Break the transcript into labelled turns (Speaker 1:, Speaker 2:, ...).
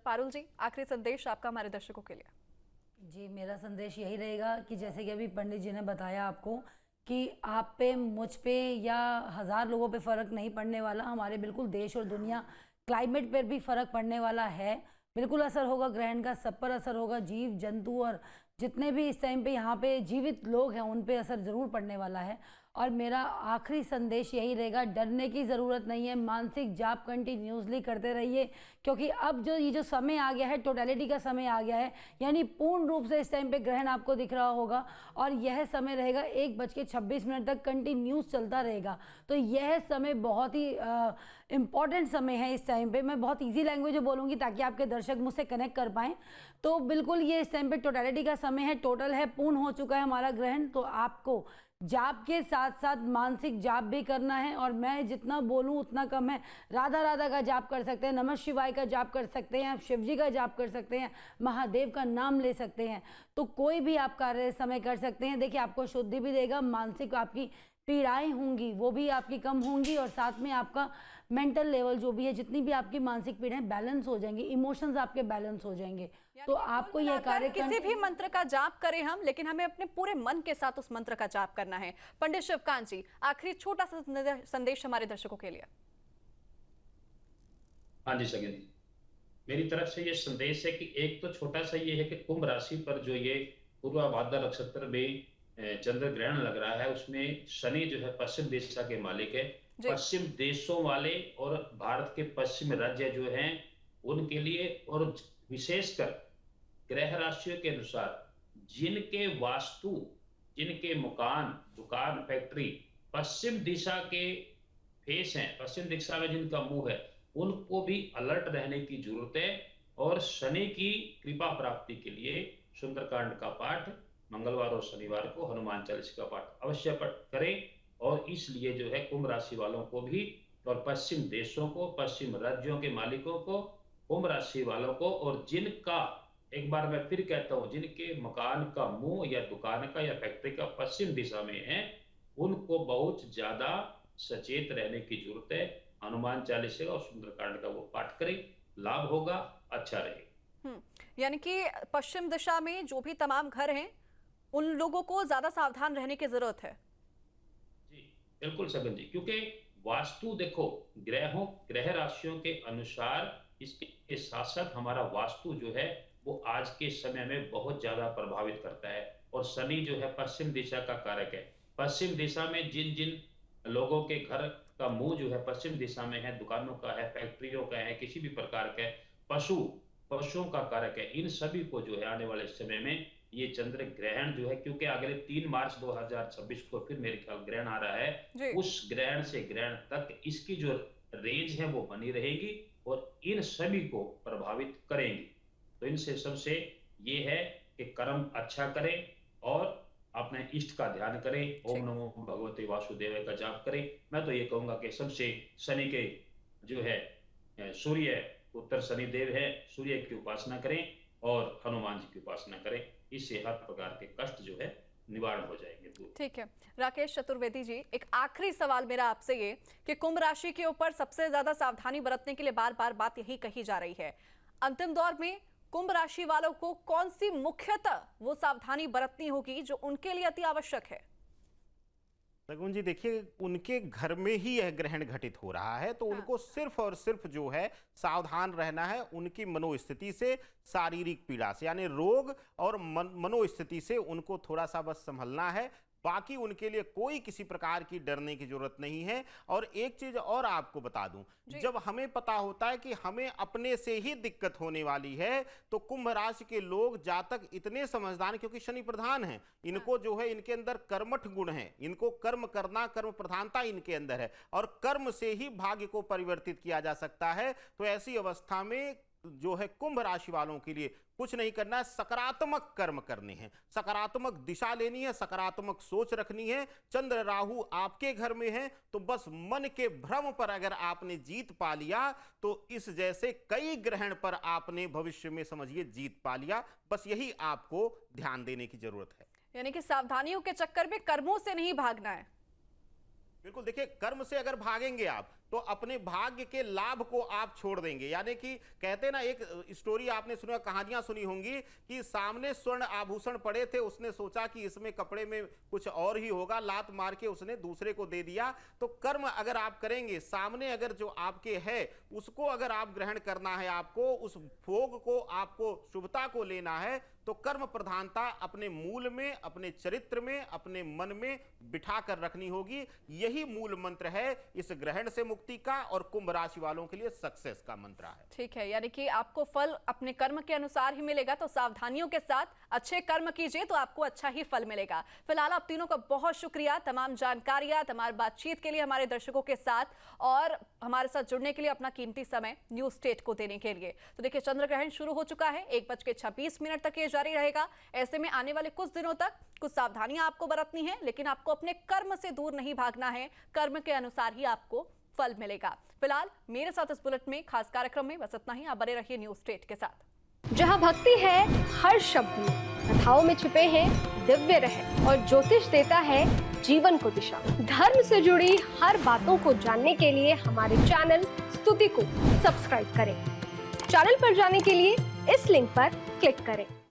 Speaker 1: पारुल जी, आखिरी संदेश आपका हमारे दर्शकों के लिए।
Speaker 2: जी, मेरा संदेश यही रहेगा कि जैसे कि अभी पंडित जी ने बताया आपको कि आप पे, मुझ पे या हज़ार लोगों पे फ़र्क नहीं पड़ने वाला, हमारे बिल्कुल देश और दुनिया क्लाइमेट पर भी फ़र्क पड़ने वाला है। बिल्कुल असर होगा ग्रहण का, सब पर असर होगा, जीव जंतु और जितने भी इस टाइम पे यहाँ पे जीवित लोग हैं उन पे असर ज़रूर पड़ने वाला है। और मेरा आखिरी संदेश यही रहेगा, डरने की ज़रूरत नहीं है, मानसिक जाप कंटिन्यूसली करते रहिए, क्योंकि अब ये जो समय आ गया है, टोटलिटी का समय आ गया है, यानी पूर्ण रूप से इस टाइम पे ग्रहण आपको दिख रहा होगा और यह समय रहेगा 1:26 तक कंटिन्यूस चलता रहेगा। तो यह समय बहुत ही इम्पॉर्टेंट समय है। इस टाइम पे मैं बहुत ईजी लैंग्वेज में बोलूँगी ताकि आपके दर्शक मुझसे कनेक्ट कर पाएँ। तो बिल्कुल ये इस टाइम पे टोटलिटी का समय है, टोटल है, पूर्ण हो चुका है हमारा ग्रहण। तो आपको जाप के साथ साथ मानसिक जाप भी करना है, और मैं जितना बोलूं उतना कम है। राधा राधा का जाप कर सकते हैं, नमः शिवाय का जाप कर सकते हैं, आप शिव जी का जाप कर सकते हैं, महादेव का नाम ले सकते हैं। तो कोई भी आप कार्य समय कर सकते हैं। देखिए, आपको शुद्धि भी देगा, मानसिक आपकी पीड़ाएं होंगी वो भी आपकी कम होंगी, और साथ में आपका मेंटल लेवल जो भी है, जितनी भी आपकी मानसिक पीड़ाएं बैलेंस हो जाएंगी, इमोशंस आपके बैलेंस हो जाएंगे। तो आपको यह कार्य
Speaker 1: किसी भी मंत्र का जाप करें हम, लेकिन हमें अपने पूरे मन के साथ उस मंत्र का जाप करना है। पंडित शिवकांत जी, आखिरी छोटा सा संदेश हमारे दर्शकों के लिए।
Speaker 3: हाँ जी सगिन, मेरी तरफ से ये संदेश है कि एक तो छोटा सा ये है कि कुंभ राशि पर जो ये पूर्वा भाद्र नक्षत्र में चंद्र ग्रहण लग रहा है, उसमें शनि जो है पश्चिम दिशा के मालिक है। पश्चिम देशों वाले और भारत के पश्चिम राज्य जो हैं उनके लिए, और विशेषकर ग्रह राशियों के अनुसार जिनके वास्तु, जिनके मकान, दुकान, फैक्ट्री पश्चिम दिशा के फेस हैं, पश्चिम दिशा में जिनका मुंह है, उनको भी अलर्ट रहने की जरूरत है। और शनि की कृपा प्राप्ति के लिए सुंदरकांड का पाठ मंगलवार और शनिवार को, हनुमान चालीसा का पाठ अवश्य करें। और इसलिए जो है कुंभ राशि वालों को भी, और पश्चिम देशों को, पश्चिम राज्यों के मालिकों को, कुंभ राशि वालों को, और जिनका, एक बार मैं फिर कहता हूं, जिनके मकान का मुंह या दुकान का या फैक्ट्री का पश्चिम दिशा में है, उनको बहुत ज्यादा सचेत रहने की जरूरत है। हनुमान चालीसा और सुंदरकांड का वो पाठ करें, लाभ होगा, अच्छा रहेगा।
Speaker 1: यानी कि पश्चिम दिशा में जो भी तमाम घर हैं, उन लोगों को ज्यादा सावधान रहने की जरूरत है।
Speaker 3: जी बिल्कुल सगन जी, क्योंकि वास्तु देखो, ग्रह राशियों के अनुसार इसके साथ साथ हमारा वास्तु जो है वो आज के समय में बहुत ज्यादा प्रभावित करता है। और शनि जो है पश्चिम दिशा का कारक है। पश्चिम दिशा में जिन जिन लोगों के घर का मुंह जो है पश्चिम दिशा में है, दुकानों का है, फैक्ट्रियों का है, किसी भी प्रकार का पशुओं का कारक है, इन सभी को जो है आने वाले समय में ये चंद्र ग्रहण जो है, क्योंकि अगले 3 मार्च 2026 को फिर मेरे ख्याल ग्रहण आ रहा है, उस ग्रहण से ग्रहण तक इसकी जो रेंज है वो बनी रहेगी और इन सभी को प्रभावित करेंगी। तो इनसे सबसे ये है कि कर्म अच्छा करें और अपने इष्ट का ध्यान करें, ओम नमो भगवते वासुदेव का जाप करें। मैं तो ये कहूंगा कि सबसे शनि के जो है सूर्य, उत्तर शनि देव है, सूर्य की उपासना करें और हनुमान जी की उपासना करें। इससे हर प्रकार के कष्ट जो है निवारण हो जाएंगे।
Speaker 1: ठीक है राकेश चतुर्वेदी जी, एक आखिरी सवाल मेरा आपसे ये कि कुंभ राशि के ऊपर सबसे ज्यादा सावधानी बरतने के लिए बार बार बात यही कही जा रही है, अंतिम दौर में कुंभ राशि वालों को कौन सी मुख्यतः वो सावधानी बरतनी होगी जो उनके लिए अति आवश्यक है?
Speaker 4: रघुवन जी देखिए, उनके घर में ही यह ग्रहण घटित हो रहा है, तो उनको सिर्फ और सिर्फ जो है सावधान रहना है उनकी मनोस्थिति से, शारीरिक पीड़ा से, यानी रोग और मनोस्थिति से उनको थोड़ा सा बस संभलना है। बाकी उनके लिए कोई किसी प्रकार की डरने की जरूरत नहीं है। और एक चीज और आपको बता दूं, जब हमें पता होता है कि हमें अपने से ही दिक्कत होने वाली है, तो कुंभ राशि के लोग जातक इतने समझदार, क्योंकि शनि प्रधान है, इनको जो है इनके अंदर कर्मठ गुण है, इनको कर्म करना, कर्म प्रधानता इनके अंदर है, और कर्म से ही भाग्य को परिवर्तित किया जा सकता है। तो ऐसी अवस्था में जो है कुंभ राशि वालों के लिए कुछ नहीं करना है, सकारात्मक कर्म करने हैं, सकारात्मक दिशा लेनी है, सकारात्मक सोच रखनी है। चंद्र राहु आपके घर में है, तो बस मन के भ्रम पर अगर आपने जीत पा लिया, तो इस जैसे कई ग्रहण पर आपने भविष्य में समझिए जीत पा लिया। बस यही आपको ध्यान देने की जरूरत है।
Speaker 1: यानी कि सावधानियों के चक्कर में कर्मों से नहीं भागना है।
Speaker 4: बिल्कुल, देखिए कर्म से अगर भागेंगे आप तो अपने भाग्य के लाभ को आप छोड़ देंगे। यानी कि कहते ना, एक स्टोरी आपने सुना, कहानियां सुनी होंगी कि सामने स्वर्ण आभूषण पड़े थे, उसने सोचा कि इसमें कपड़े में कुछ और ही होगा, लात मार के उसने दूसरे को दे दिया। तो कर्म अगर आप करेंगे, सामने अगर जो आपके है उसको अगर आप ग्रहण करना है, आपको उस भोग को, आपको शुभता को लेना है, तो कर्म प्रधानता अपने मूल में, अपने चरित्र में, अपने मन में बिठा कर रखनी होगी। यही मूल मंत्र है इस ग्रहण से मुक्ति का और कुंभ राशि वालों के लिए सक्सेस का मंत्र है।
Speaker 1: ठीक है, यानी कि आपको फल अपने कर्म के अनुसार ही मिलेगा, तो सावधानियों के साथ अच्छे कर्म कीजिए तो आपको अच्छा ही फल मिलेगा। फिलहाल आप तीनों का बहुत शुक्रिया, तमाम जानकारियां, तमाम बातचीत के लिए हमारे दर्शकों के साथ और हमारे साथ जुड़ने के लिए, अपना कीमती समय न्यूज स्टेट को देने के लिए। तो देखिए, चंद्र ग्रहण शुरू हो चुका है, 1:26 तक ये जारी रहेगा। ऐसे में आने वाले कुछ दिनों तक कुछ सावधानियां आपको बरतनी है, लेकिन आपको अपने कर्म से दूर नहीं भागना है, कर्म के अनुसार ही आपको फल मिलेगा। फिलहाल मेरे साथ इस बुलेटिन में, खास कार्यक्रम में बस इतना ही। आप बने रहिए न्यूज स्टेट के साथ।
Speaker 5: जहां भक्ति है हर शब्द में, कथाओं में छिपे हैं दिव्य रहस्य और ज्योतिष देता है जीवन को दिशा। धर्म से जुड़ी हर बातों को जानने के लिए हमारे चैनल स्तुति को सब्सक्राइब करें। चैनल पर जाने के लिए इस लिंक पर क्लिक करें।